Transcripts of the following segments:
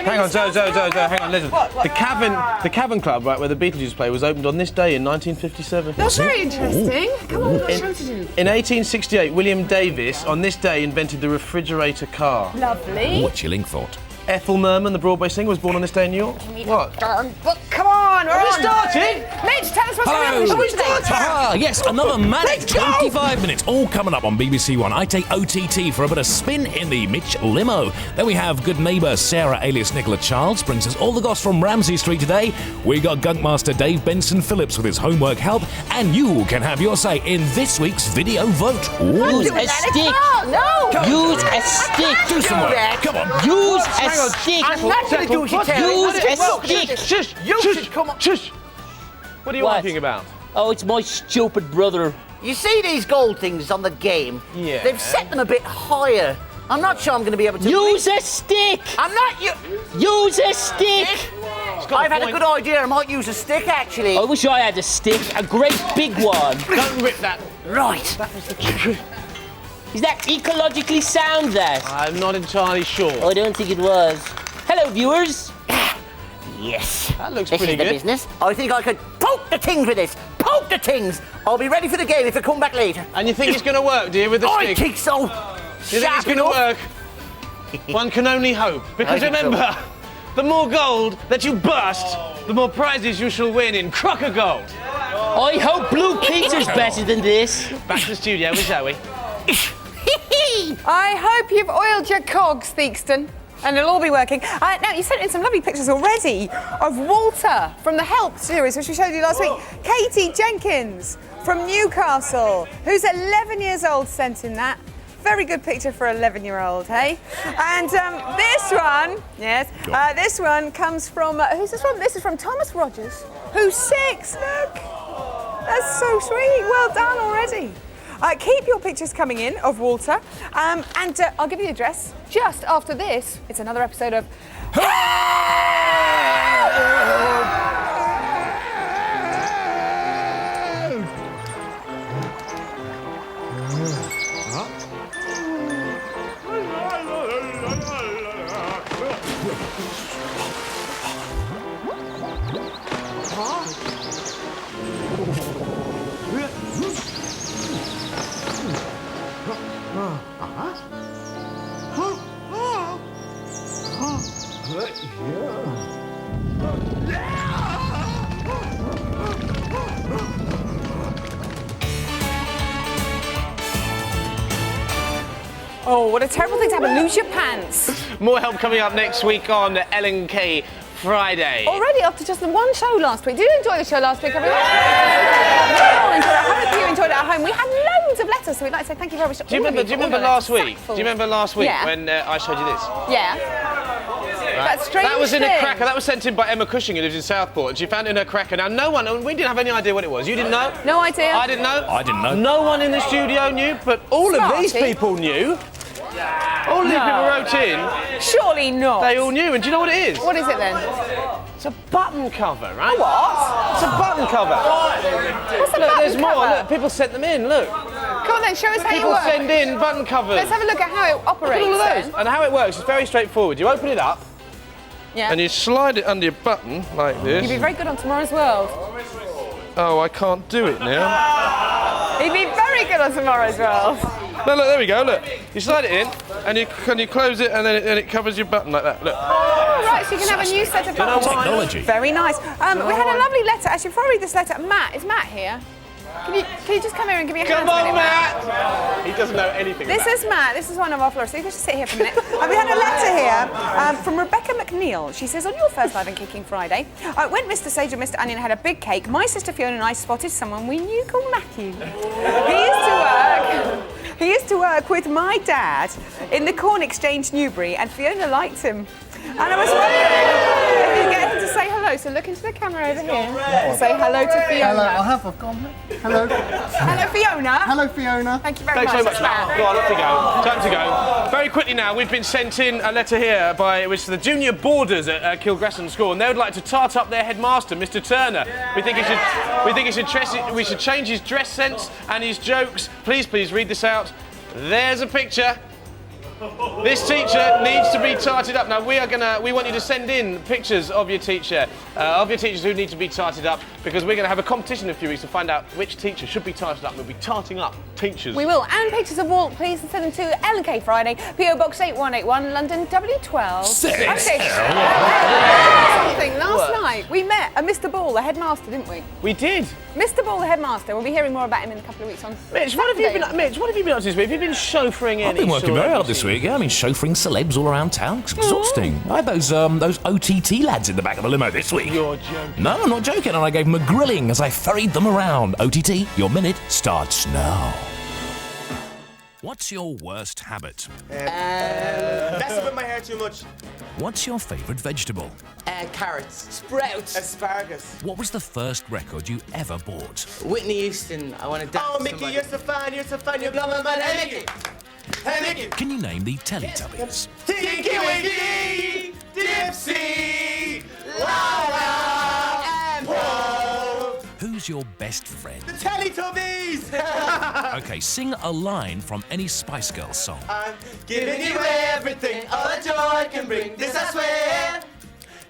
Hang on, Zoe, hang on, listen. What? The Cavern Club, right, where the Beatles used to play, was opened on this day in 1957. That's very interesting. Come on, we've got a show to do. In 1868, William Davis, on this day, invented the refrigerator car. Lovely. What chilling thought? Ethel Merman, the Broadway singer, was born on this day in New York. What? Darn book. Come on, we're on. started? Mitch, tell us what's going on. Shall we start? Ah, yes, another manic 25 minutes, all coming up on BBC One. I take OTT for a bit of spin in the Mitch limo. Then we have good neighbour Sarah alias Nicola Charles brings us all the goss from Ramsey Street today. We got Gunkmaster Dave Benson Phillips with his homework help, and you can have your say in this week's video vote. Use a stick. No. Use a stick. Do some work. Come on. Use a stick. I'm not going to do what you tell me. Use a stick. Shush! Shush, come on. Shush! What are you What? arguing about? Oh, it's my stupid brother. You see these gold things on the game? Yeah. They've set them a bit higher. I'm not sure I'm going to be able to... Use a stick. I'm not... Use a stick. I've had a good idea. I might use a stick, actually. I wish I had a stick, a great big one. Don't rip that. Right. Is that ecologically sound, that? I'm not entirely sure. I don't think it was. Hello, viewers. Yes. That looks This pretty is the good. business. I think I could poke the tings with this. Poke the tings. I'll be ready for the game if I come back later. And you think it's going to work, do you, with the I stick? think so. You think it's going to work? One can only hope. Because I think remember, the more gold that you burst, the more prizes you shall win in Crocker Gold. I hope Blue Peter's better than this. Back to the studio with Zoe. I hope you've oiled your cogs, Theakston. And it'll all be working. Now, you sent in some lovely pictures already of Walter from the Help series, which we showed you last week. Katie Jenkins from Newcastle, who's 11 years old, sent in that. Very good picture for an 11-year-old, hey? And this one, yes, this one comes from, who's this from? This is from Thomas Rogers, who's 6, look. That's so sweet, well done already. Keep your pictures coming in of Walter, and I'll give you the address just after this. It's another episode of... Oh, what a terrible thing to happen. Lose your pants. More help coming up next week on L&K Friday. Already after just the one show last week. Did you enjoy the show last week, everyone? I hope you enjoyed it at home. We had loads of letters, so we'd like to say thank you very much to Do you all of remember you for all last the week? letters. Do you remember last week Yeah. when I showed you this? Yeah. That strange That was in a thing. cracker. That was sent in by Emma Cushing, who lives in Southport, and she found it in her cracker. Now, no one, we didn't have any idea what it was. You didn't know? No idea. I didn't know. I didn't know. No one in the studio knew, but all of these Smarty. people knew. All these people wrote in, Surely not. they all knew. And do you know what it is? What is it then? It's a button cover, right? What? It's a button cover. What's a Look, button there's more. cover? Look, people sent them in. Look. Come on then, show us how you People work. send in button covers. Let's have a look at how it Look operates at all of those. then. And how it works is very straightforward. You open it up, Yeah. and you slide it under your button like this. You'd be very good on Tomorrow's World. Oh, I can't do it now. You'd be very good on Tomorrow's World. No, look, there we go, look. You slide it in, and you close it, and then it covers your button like that, look. Oh, right, so you can have a new set of buttons. Technology. Very nice. We had a lovely letter. Actually, before I read this letter, Matt, is Matt here? Can you just come here and give me a hand? Come a on, minute, Matt! He doesn't know anything This about is Matt. This is one of our florists. So you can just sit here for a minute. We had a letter here from Rebecca McNeil. She says, on your first live and kicking Friday, when Mr. Sage and Mr. Onion had a big cake, my sister Fiona and I spotted someone we knew called Matthew. He used to work with my dad in the Corn Exchange Newbury, and Fiona liked him. And I was wondering if you get him to say hello. So look into the camera over here. Say hello to Fiona. I've gone. Hello. Hello, Fiona. Hello, Fiona. Thank you very Thanks much. so much, Matt. Go on, off we go. Time to go. Very quickly now, we've been sent in a letter here by which the junior boarders at Kilgraston School, and they would like to tart up their headmaster, Mr. Turner. We think we should change his dress sense and his jokes. Please read this out. There's a picture. This teacher needs to be tarted up. Now we want you to send in pictures of your teacher, of your teachers who need to be tarted up, because we're going to have a competition in a few weeks to find out which teacher should be tarted up. We'll be tarting up teachers. We will. And pictures of Walt, please, and send them to L&K Friday, PO Box 8181, London W12. Okay. Something. Last night we met a Mr. Ball, the headmaster, didn't we? We did. Mr. Ball, the headmaster. We'll be hearing more about him in a couple of weeks on Mitch, what have you been up to this week? Have you been chauffeuring in? I've been working very hard this week. Yeah, I mean, chauffeuring celebs all around town. It's exhausting. I had those OTT lads in the back of the limo this week. You're joking. No, I'm not joking. And I gave them a grilling as I ferried them around. OTT, your minute starts now. What's your worst habit? Messing with my hair too much. What's your favourite vegetable? Carrots. Sprouts. Asparagus. What was the first record you ever bought? Whitney Houston. I want to dance. Oh, Mickey, you're so fine, you blow my mind. Hey, Mickey. Hey, Mickey. Can you name the Teletubbies? Tinky Winky, Dipsy, Lala, and Bo. Who's your best friend? The Teletubbies. Okay, sing a line from any Spice Girls song. I'm giving you everything, all that joy can bring. This I swear.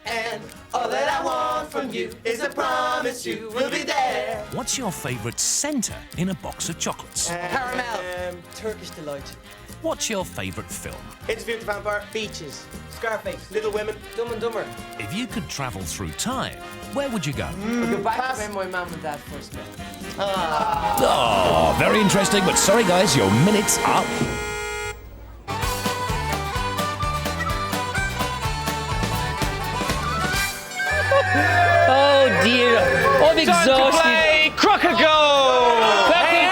And all that I want from you is a promise you will be there. What's your favourite centre in a box of chocolates? Caramel. Turkish Delight. What's your favourite film? Interview with the Vampire. Beaches. Scarface. Little Women. Dumb and Dumber. If you could travel through time, where would you go? Go back to when my mum and dad first met. Oh, very interesting, but sorry guys, your minute's up. Oh dear. I'm Time to exhausted. play Crock-a-Goal!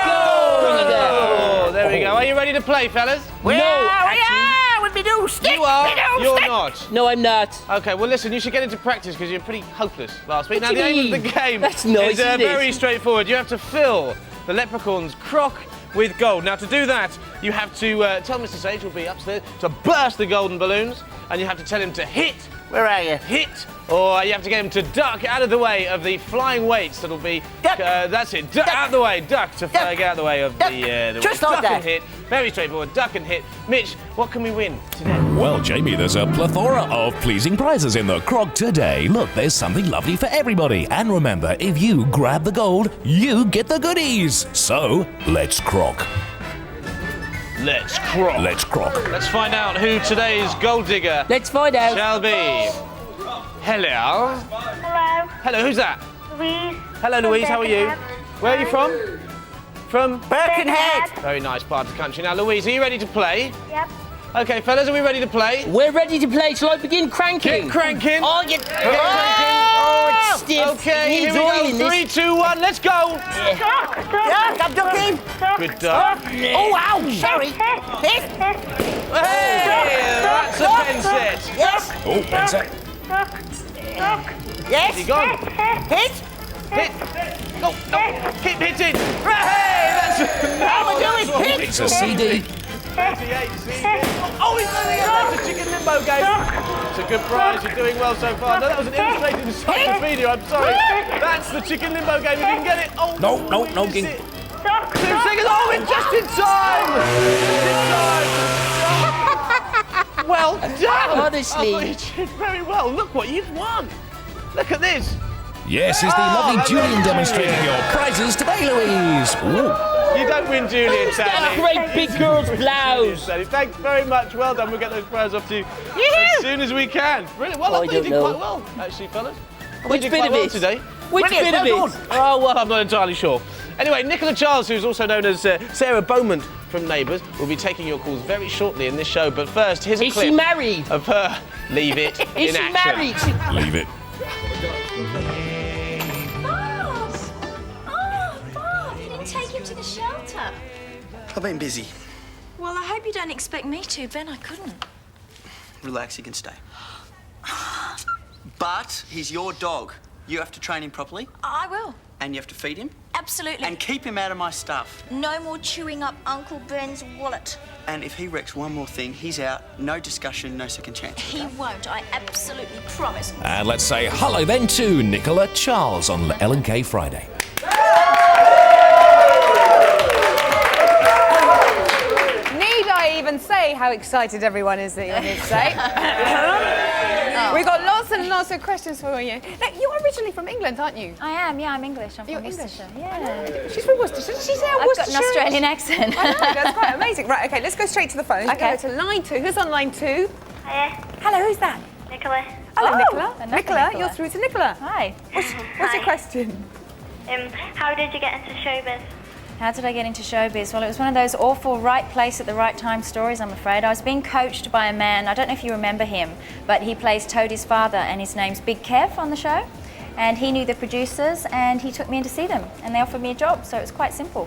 Oh, there we go. Are you ready to play, fellas? We are with me new stick. You are. You're not. No, I'm not. Okay, well listen, you should get into practice because you're pretty hopeless last week. What Now do the you aim of the mean? game That's nice, is isn't it? very straightforward. You have to fill the leprechaun's crock with gold. Now to do that, you have to tell Mr. Sage, who'll be upstairs, to burst the golden balloons, and you have to tell him to hit. Where are you? Hit, or you have to get him to duck out of the way of the flying weights that'll be. Duck. That's it. Duck out of the way. Duck to Duck. get out of the way of Duck. the Just weights. like Duck that. and hit. Very straightforward. Duck and hit. Mitch, what can we win today? Well, Jamie, there's a plethora of pleasing prizes in the crock today. Look, there's something lovely for everybody. And remember, if you grab the gold, you get the goodies. So, let's crock. Let's crock. Let's crock. Let's find out who today's gold digger Let's find out. shall be. Hello. Hello, Hello, who's that? Louise. Hello, Louise, how are you? Birkenhead. Where are you from? From? Birkenhead. Very nice part of the country. Now, Louise, are you ready to play? Yep. Okay, fellas, are we ready to play? We're ready to play. Shall I begin cranking? Get cranking. Oh, Get cranking. Oh, it's stiff. Okay, It here needs oil we in go. this. 3, 2, 1, let's go. Duck, Yeah, I'm ducking. Good duck. Oh, ow, sorry. Hit. Hey, that's a pen set. Yes. Oh, that's it. duck. Yes. You gone? Hit. Hit. Go. No. Keep hitting. Hey, that's. How we doing? Hit. It's a CD. 38, oh, he's going to get that's a chicken limbo game. It's a good prize. You're doing well so far. No, that was an illustrated encyclopedia. I'm sorry. That's the chicken limbo game. You didn't get it. Oh, No, missed King. it. 2 seconds. Oh, it's just in time. Just in time. Well done. Honestly. I thought you did very well. Look what you've won. Look at this. Yes, is the lovely Julian demonstrating your prizes today, Louise. Ooh. You don't win Julian, That sadly. great big girl's blouse. Sadly. Thanks very much. Well done. We'll get those prizes off to you as soon as we can. Brilliant. Well, I thought you did quite well, actually, fellas. Which did bit quite of well it? today. Which bit of well it? Oh, well, I'm not entirely sure. Anyway, Nicola Charles, who's also known as Sarah Beaumont from Neighbours, will be taking your calls very shortly in this show. But first, here's a Is clip she married? of her Leave It Is in she action. married? Leave it. Bob, you didn't take him to the shelter. I've been busy. Well, I hope you don't expect me to. Ben, I couldn't. Relax, you can stay. But he's your dog. You have to train him properly, I will. and you have to feed him, Absolutely. and keep him out of my stuff. No more chewing up Uncle Ben's wallet. And if he wrecks one more thing, he's out. No discussion, no second chance. He won't. I absolutely promise. And let's say hello then to Nicola Charles on L&K Friday. Need I even say how how excited everyone is that you're here today. We've got lots and lots of questions for you. Now, you're originally from England, aren't you? I am, yeah, I'm English. I'm You're from English? Worcestershire. Yeah. She's from Worcestershire. She's now I've got an Worcestershire. Australian accent. I know, that's quite amazing. Right, okay, let's go straight to the phone. Okay. Go to line 2. Who's on line 2? Hiya, Hello, who's that? Nicola. Hello, Oh, Nicola. another Nicola, Nicola. you're through to Nicola. Hi. What's Hi. your question? How did you get into showbiz? How did I get into showbiz? Well, it was one of those awful right place at the right time stories, I'm afraid. I was being coached by a man, I don't know if you remember him, but he plays Toadie's father, and his name's Big Kev on the show. And he knew the producers, and he took me in to see them, and they offered me a job, so it was quite simple.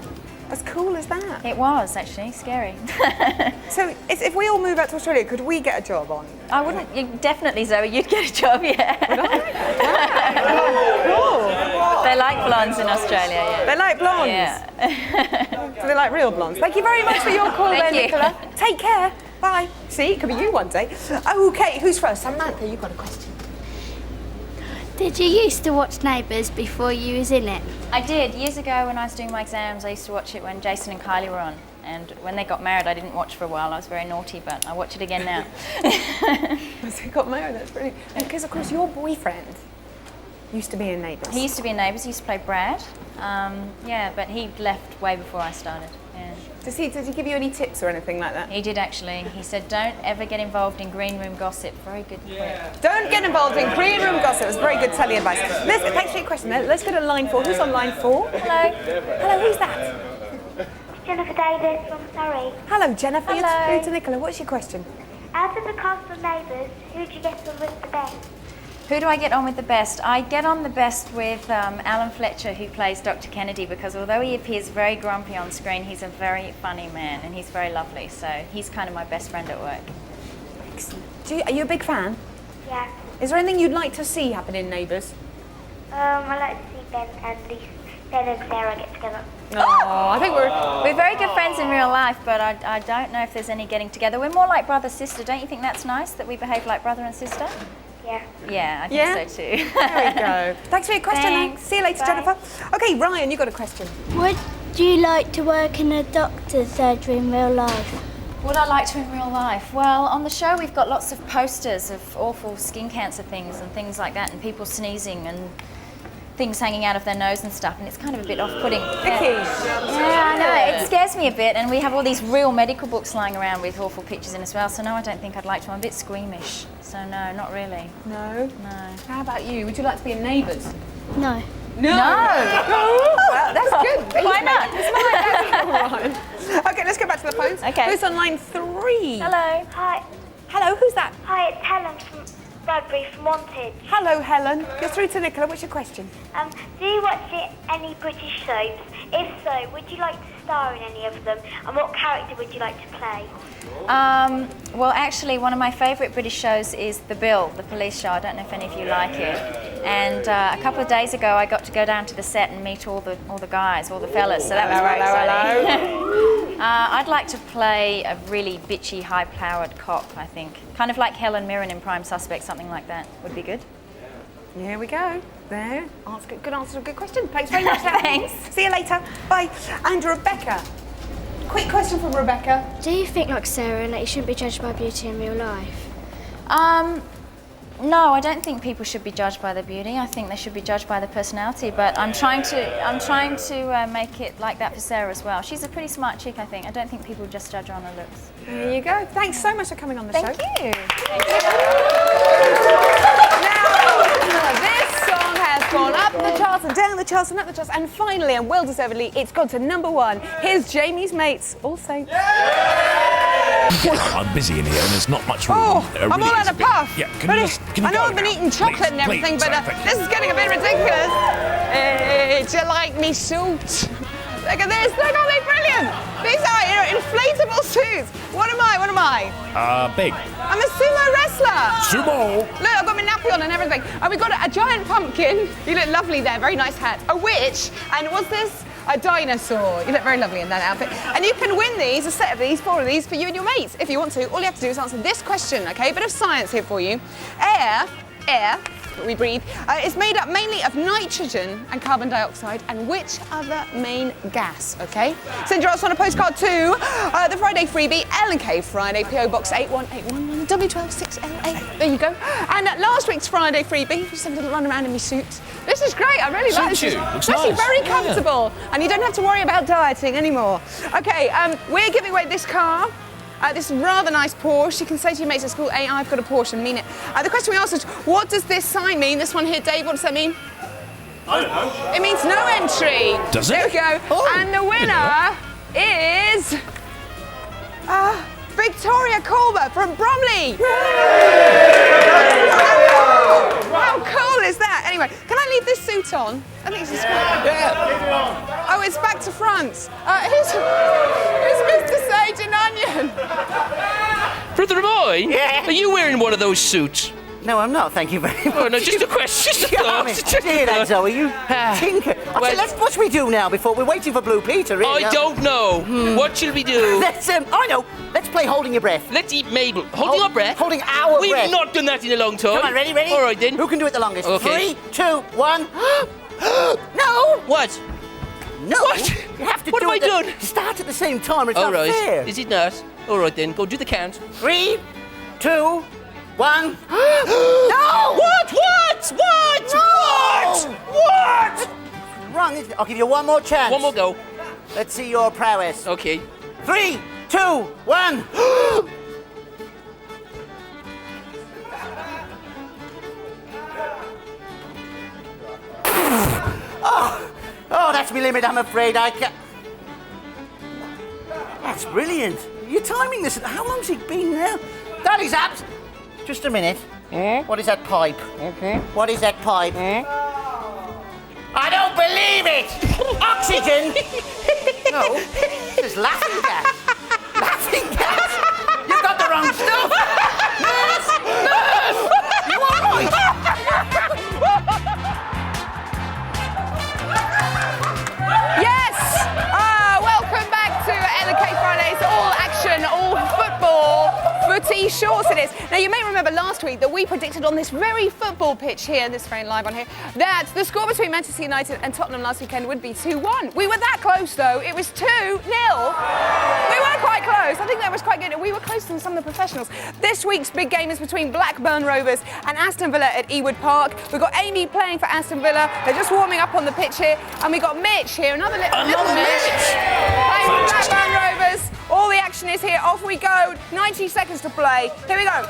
As cool as that. It was, actually, scary. So, if we all move out to Australia, could we get a job on? I wouldn't, definitely, Zoe, you'd get a job, yeah. They like blondes in Australia, yeah. They like blondes? Yeah. So they like real blondes. Thank you very much for your call Thank there, you. Nicola. Take care. Bye. See, it could be you one day. Okay, who's first? Samantha, you've got a question. Did you used to watch Neighbours before you was in it? I did. Years ago when I was doing my exams, I used to watch it when Jason and Kylie were on. And when they got married, I didn't watch for a while. I was very naughty, but I watch it again now. They got married, that's brilliant. And because, of course, your boyfriend used to be in Neighbours. He used to be in Neighbours. He used to play Brad. Yeah, but he left way before I started. Yeah. Did he give you any tips or anything like that? He did, actually. He said, don't ever get involved in green room gossip. Very good. Yeah. Don't get involved in green room gossip. It was very good telly advice. Thanks for your question. Let's go to line 4. Who's on line 4? Hello. Hello, who's that? Jennifer Davis from Surrey. Hello, Jennifer. Hello. You're through to Nicola. What's your question? Out of the cast of Neighbours, who do you get on with the best? Who do I get on with the best? I get on the best with Alan Fletcher, who plays Dr. Kennedy, because although he appears very grumpy on screen, he's a very funny man and he's very lovely. So he's kind of my best friend at work. Excellent. Are you a big fan? Yeah. Is there anything you'd like to see happen in Neighbours? I like to see Ben and Sarah get together. Oh, I think We're very good friends in real life, but I don't know if there's any getting together. We're more like brother-sister. Don't you think that's nice, that we behave like brother and sister? Yeah. Yeah, I think so too. There we go. Thanks for your question. Thanks. See you later, Bye. Jennifer. Okay, Ryan, you got a question. Would you like to work in a doctor's surgery in real life? Would I like to in real life? Well, on the show we've got lots of posters of awful skin cancer things and things like that, and people sneezing and things hanging out of their nose and stuff, and it's kind of a bit off-putting. Vicky. Yeah, I know. It scares me a bit, and we have all these real medical books lying around with awful pictures in as well, so no, I don't think I'd like to. I'm a bit squeamish, so no, not really. No? No. How about you? Would you like to be in Neighbours? No. No. Well, that's good. Why not? It's fine. Okay, let's go back to the phones. Okay. Who's on line 3? Hello. Hi. Hello, who's that? Hi, it's Helen from Bradbury from Wanted. Hello, Helen. You're through to Nicola. What's your question? Do you watch any British soaps? If so, would you like to star in any of them? And what character would you like to play? Well, actually, one of my favourite British shows is The Bill, the police show. I don't know if any of you like it. And a couple of days ago, I got to go down to the set and meet all the guys, all the fellas. So that was very exciting. I'd like to play a really bitchy, high-powered cop, I think. Kind of like Helen Mirren in Prime Suspect, something like that would be good. Here we go. There. Good answer to a good question. Thanks very much, Helen. Thanks. See you later. Bye. And Rebecca. Quick question from Rebecca. Do you think, like Sarah, that you shouldn't be judged by beauty in real life? No, I don't think people should be judged by their beauty. I think they should be judged by their personality. But I'm trying to make it like that for Sarah as well. She's a pretty smart chick, I think. I don't think people just judge her on her looks. There you go. Thanks so much for coming on the show. Thank you. Now, this song has gone up the charts and down the charts and up the charts, and finally, and well deservedly, it's gone to #1. Here's Jamie's Mates, all say. I'm busy in here and there's not much room. Oh, I'm really all is out a of bit- puff. Yeah, But I know I've been now? eating chocolate and everything, please, but thank this you. is getting a bit ridiculous. Do you like me suit? Look at this, look, aren't they brilliant? These are inflatable suits. What am I? Big. I'm a sumo wrestler. Sumo. Look, I've got my nappy on and everything. And we've got a giant pumpkin. You look lovely there, very nice hat. A witch, and what's this? A dinosaur. You look very lovely in that outfit. And you can win these, a set of these, 4 of these, for you and your mates, if you want to. All you have to do is answer this question, okay? A bit of science here for you. Air air that we breathe, is made up mainly of nitrogen and carbon dioxide, and which other main gas, okay? Send your answer on a postcard to the Friday freebie, L&K Friday, PO Box 81811, W126LA. There you go. And last week's Friday freebie, just have a little run around in my suit. This is great, I really like this. Suits you. It's Looks actually nice. very comfortable, and you don't have to worry about dieting anymore. Okay, we're giving away this car. This rather nice Porsche. You can say to your mates at school, hey, I've got a Porsche, and mean it. The question we asked is, what does this sign mean? This one here, Dave, what does that mean? I don't know. It means no entry. Does it? There we go. Oh. And the winner is Victoria Colbert from Bromley. How cool is that? Anyway, can I leave this suit on? I think it's just Yeah. Oh, it's back to front. Who's Mr. Sage and Onion? Brother boy? Yeah? Are you wearing one of those suits? No, I'm not, thank you very much. Oh, no, just a question, just a thought. Just a Dear that, thought. Zoe, you tinker. Well- What should we do now before we're waiting for Blue Peter, really? I don't know. What shall we do? I know. Let's play Holding Your Breath. Let's eat Mabel. Holding our breath? Holding our We've breath. not done that in a long time. Come on, ready? All right, then. Who can do it the longest? Okay. 3, 2, 1. No! What? No! What? You have to What do have it I done? Start at the same time, it's All not right. fair. Is it not? All right, then. Go do the count. 3, 2, 1. No! What? No! What? Wrong, isn't it? I'll give you one more chance. One more go. Let's see your prowess. Okay. 3, 2, 1. Oh, that's my limit, I'm afraid. I can't. That's brilliant. You're timing this. How long's it been now? That is abs. Just a minute. What is that pipe? What is that pipe? I don't believe it! Oxygen! No, this is laughing gas. Laughing gas? You've got the wrong stuff! Nurse! Nurse! You are right! Yes! Welcome back to L&K Fridays. All action, all football, footy shorts it is. Now, you may remember last week that we predicted on this very football pitch here, this very live on here, that the score between Manchester United and Tottenham last weekend would be 2-1. We were that close, though. It was 2-0. We were quite close. I think that was quite good. We were closer than some of the professionals. This week's big game is between Blackburn Rovers and Aston Villa at Ewood Park. We've got Amy playing for Aston Villa. They're just warming up on the pitch here. And we've got Mitch here, another little Mitch. Playing for Blackburn Rovers. All the action is here. Off we go. 90 seconds to play. Here we go.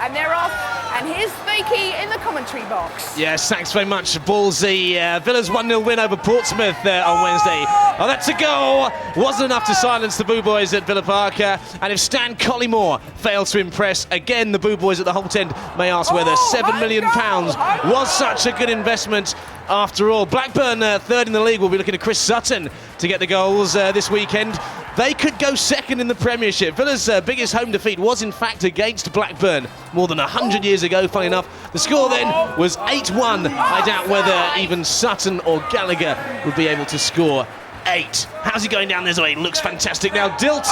And they're off. And here's Fakey in the commentary box. Yes, thanks very much, Ballsy. Villa's 1-0 win over Portsmouth on Wednesday. Oh, that's a goal. Wasn't enough to silence the Boo Boys at Villa Park. And if Stan Collymore failed to impress, again, the Boo Boys at the Holt End may ask whether £7 million was such a good investment after all. Blackburn, third in the league, will be looking at Chris Sutton to get the goals this weekend. They could go second in the Premiership. Villa's biggest home defeat was, in fact, against Blackburn more than 100 years ago, funny enough. The score then was 8-1. I doubt whether even Sutton or Gallagher would be able to score 8. How's he going down there, Zoe? Looks fantastic. Now, Ditton,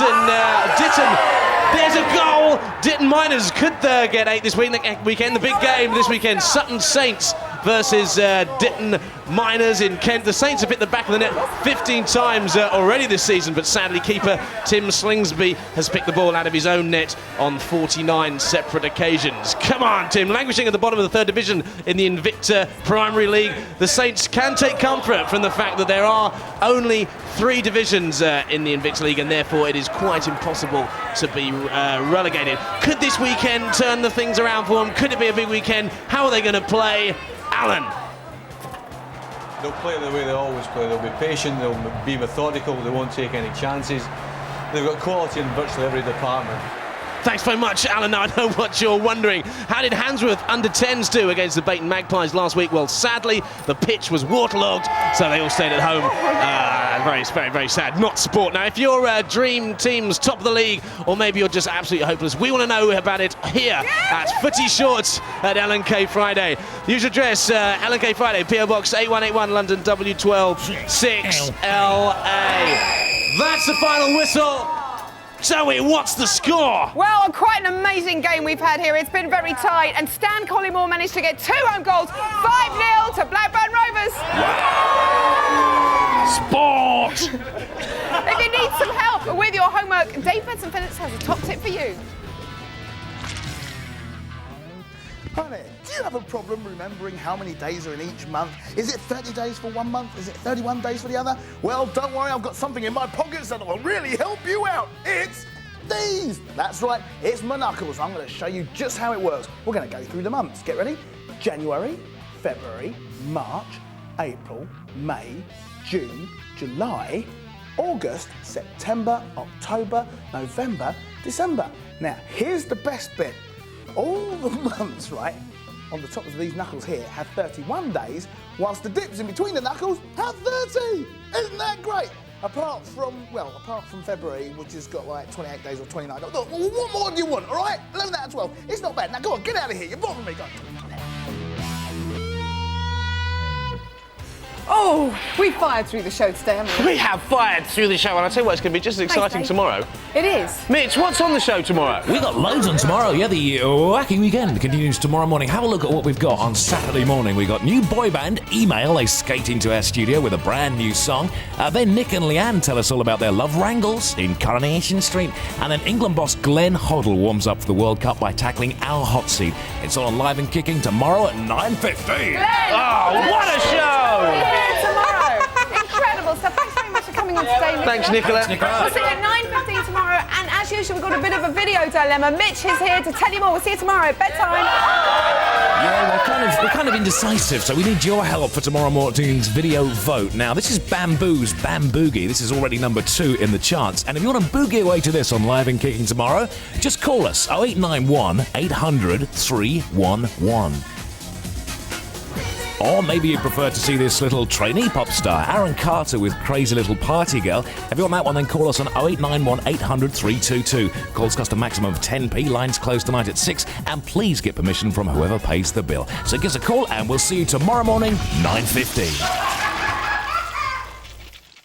there's a goal. Ditton Miners could get 8 this weekend. The big game this weekend, Sutton Saints versus Ditton Miners in Kent. The Saints have hit the back of the net 15 times already this season, but sadly keeper Tim Slingsby has picked the ball out of his own net on 49 separate occasions. Come on, Tim. Languishing at the bottom of the 3rd division in the Invicta Primary League, the Saints can take comfort from the fact that there are only 3 divisions in the Invicta League, and therefore it is quite impossible to be relegated. Could this weekend turn the things around for them? Could it be a big weekend? How are they going to play? Alan. They'll play the way they always play. They'll be patient, they'll be methodical, they won't take any chances. They've got quality in virtually every department. Thanks very much, Alan. Now I know what you're wondering. How did Handsworth under-10s do against the Bayton Magpies last week? Well, sadly, the pitch was waterlogged, so they all stayed at home. Very, very sad. Not sport. Now, if your dream team's top of the league, or maybe you're just absolutely hopeless, we want to know about it here at Footy Shorts at L&K Friday. Usual address, L&K Friday, PO Box 8181, London, W12 6LA. That's the final whistle. Zoe, what's the score? Well, quite an amazing game we've had here. It's been very tight, and Stan Collymore managed to get 2 home goals, 5-0 to Blackburn Rovers. Sport! If you need some help with your homework, Dave Benson-Phillips has a top tip for you. Hi there. Do you have a problem remembering how many days are in each month? Is it 30 days for one month? Is it 31 days for the other? Well, don't worry, I've got something in my pockets that will really help you out. It's these. That's right, it's Monocles. I'm going to show you just how it works. We're going to go through the months. Get ready? January, February, March, April, May, June, July, August, September, October, November, December. Now, here's the best bit. All the months, right, on the top of these knuckles here have 31 days, whilst the dips in between the knuckles have 30. Isn't that great? Apart from February, which has got like 28 days or 29. Look, what more do you want, all right? 11 out of 12. It's not bad. Now, go on, get out of here. You're bothering me. Go on. Oh, we fired through the show today, haven't we? We have fired through the show, and I'll tell you what, it's going to be just as exciting Dave. tomorrow. It is. Mitch, what's on the show tomorrow? We got loads on tomorrow. Yeah, the wacky weekend continues tomorrow morning. Have a look at what we've got on Saturday morning. We got new boy band Email. They skate into our studio with a brand new song. Then Nick and Leanne tell us all about their love wrangles in Coronation Street. And then England boss Glenn Hoddle warms up for the World Cup by tackling our hot seat. It's all on Live and Kicking tomorrow at 9:15. Oh, what a show! Here tomorrow. Incredible stuff. Thanks very much for coming on today, Nicola. Thanks, Nicola. We'll see you at 9:15 tomorrow, and as usual, we've got a bit of a video dilemma. Mitch is here to tell you more. We'll see you tomorrow at bedtime. Yeah, we're kind of indecisive, so we need your help for tomorrow morning's video vote. Now, this is Bamboo's Bamboogie. This is already number 2 in the charts. And if you want to boogie away to this on Live and Kicking tomorrow, just call us 0891 800 311. Or maybe you prefer to see this little trainee pop star, Aaron Carter with Crazy Little Party Girl. If you want that one, then call us on 0891 800 322. Calls cost a maximum of 10p. Lines close tonight at 6. And please get permission from whoever pays the bill. So give us a call and we'll see you tomorrow morning, 9:15.